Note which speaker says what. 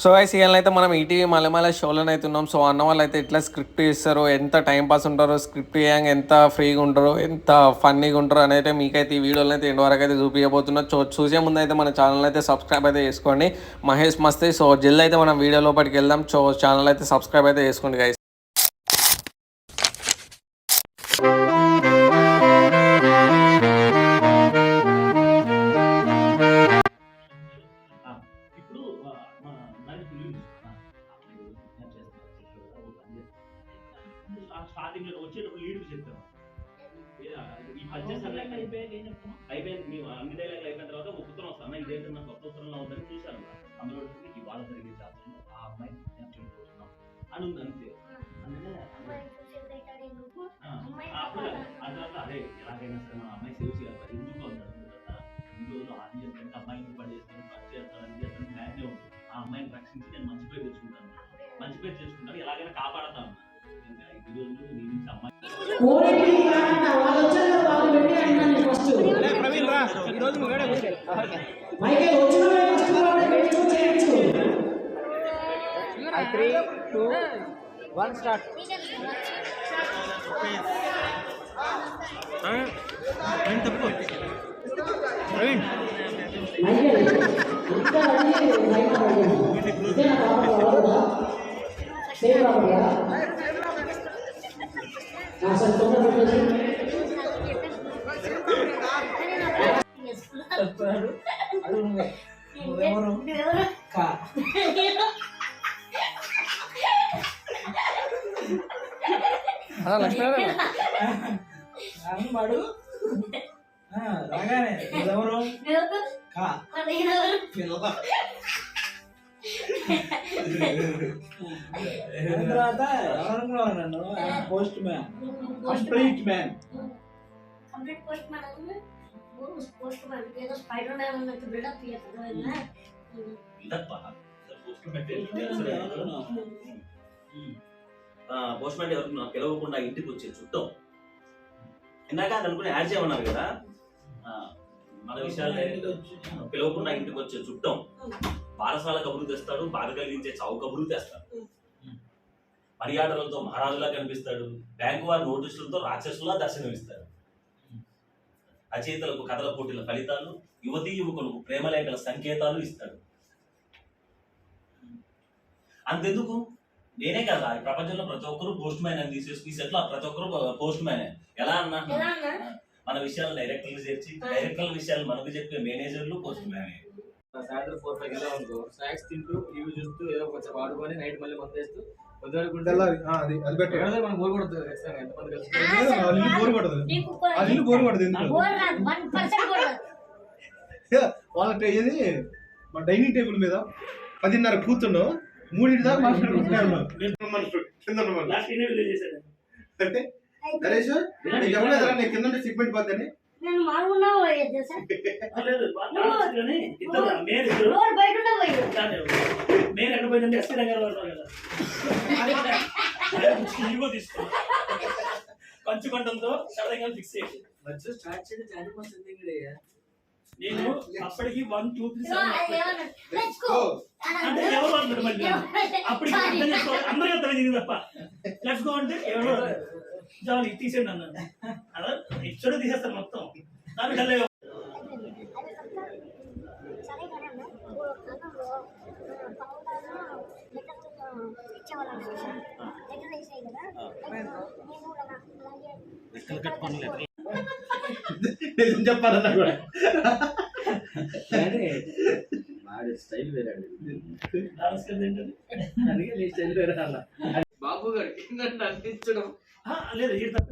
Speaker 1: So guys ఇవాళ అయితే మనం ఈటీవీ మలయాళ షోలోనే అయితే ఉన్నాం. సో అన్న వాళ్ళు అయితే ఎట్లా స్క్రిప్ట్ ఇస్తారో, ఎంత టైం పాస్ ఉంటారో, స్క్రిప్ట్ చేయంగా ఎంత ఫ్రీగా ఉంటారో, ఎంత ఫన్నీగా ఉంటారో అనేది మీకైతే ఈ వీడియోలో అయితే ఎండ్ వరకు అయితే చూపించబోతున్నా. చూసే ముందు అయితే మన ఛానల్ అయితే సబ్స్క్రైబ్ అయితే చేసుకోండి, మహేష్ మస్తే. సో జల్ది అయితే మనం వీడియో లోపలికి వెళ్దాం. సో ఛానల్ అయితే సబ్స్క్రైబ్ అయితే చేసుకోండి గైస్.
Speaker 2: స్టార్టింగ్ వచ్చేటప్పుడు లీడ్ చెప్తాం. ఈ పద్యం అయిపోయింది. మేము అన్ని డైలాగులు అయిపోయిన తర్వాత ఒక ఉత్తరం వస్తాను. ఇదేంటే నాకు కొత్త ఉత్తరంలో ఉందని చూశాను. అందులో ఇవాళ జరిగే జాతరలో ఆ అమ్మాయి చూస్తున్నాం అని ఉంది అంతే. అందుకనే అప్పుడు ఆ తర్వాత అదే ఎలాగైనా సరే మా అమ్మాయి సేవ్ చేయాలి. ఎందుకు అన్నాడు ఈ రోజు ఆడియన్స్ అంటే అమ్మాయిని పడేస్తాను, ఖర్చు చేస్తాను, అని చేస్తాను ప్లానే ఉంటుంది. ఆ అమ్మాయిని రక్షించి నేను మంచి పేరు తెచ్చుకుంటాను, మంచి పేరు తెచ్చుకుంటాను, ఎలాగైనా కాపాడతాను. ఈ రోజు నీ నుంచి అమ్మాయి
Speaker 3: రాగానే ఎవరు తర్వాత ఎవరనుకున్నారు నన్ను? Post man, complete man.
Speaker 2: Post man ఎవరు పిలవకుండా ఇంటికి వచ్చే చుట్టం. ఇందాక అనుకుని యాడ్ చేయమన్నారు కదా, మన విషయాలు పిలవకుండా ఇంటికి వచ్చే చుట్టం బారసాల కబురు తెస్తాడు, బాధ కలిగించే చావు కబురు తెస్తాడు, మర్యాదలతో మహారాజులా కనిపిస్తాడు, బ్యాంకు వారి నోటీసులతో రాక్షసులా దర్శనమిస్తాడు, రచయితలకు కథల పోటీల ఫలితాలు, యువతీ యువకులకు ప్రేమలేఖల సంకేతాలు ఇస్తాడు. అంతెందుకు, నేనే కదా ఈ ప్రపంచంలో ప్రతి ఒక్కరు పోస్ట్ మ్యాన్ అని తీసేసి సెట్లో ప్రతి ఒక్కరు పోస్ట్ మ్యానే. ఎలా అన్నా మన విషయాలు డైరెక్టర్లు చేర్చి, డైరెక్టర్ల విషయాలు మనకు చెప్పే మేనేజర్లు పోస్ట్ మ్యానే.
Speaker 4: సాయంత్రం 4-5 గంటల అనుకో, స్నాక్స్ తింటూ టీవీ చూస్తూ ఏదో కొంచెం ఆడుకొని నైట్ మళ్ళీ మందేస్తూ
Speaker 3: వాళ్ళకి ఏది మా డైనింగ్ టేబుల్ మీద 10:30 కూర్చున్నాం, 3 దాకా మాట్లాడుకుంటున్నాను. అంటే నరేష్ నీకు ఎవరైనా నేను కింద సిగ్మెంట్ పోతాని
Speaker 2: పంచుకుంటంతో సరదాగా ఫిక్స్ చేసి నేను అప్పటికి 1 2 3 అంటే ఎవరు అన్నాడు మళ్ళీ అప్పటికి అందరికీ అర్థం జరిగింది తప్ప లెట్స్ గో అంటే ఎవరు జాలి తీసేయండి అన్నాడు. అలా ఇచ్చడు తీసేస్తారు మొత్తం. దాని
Speaker 3: చెప్పాలన్నా కూడా
Speaker 4: స్టైల్ వేరే
Speaker 1: బాబు గారు అందించడం
Speaker 2: లేదు. ఏంటంటే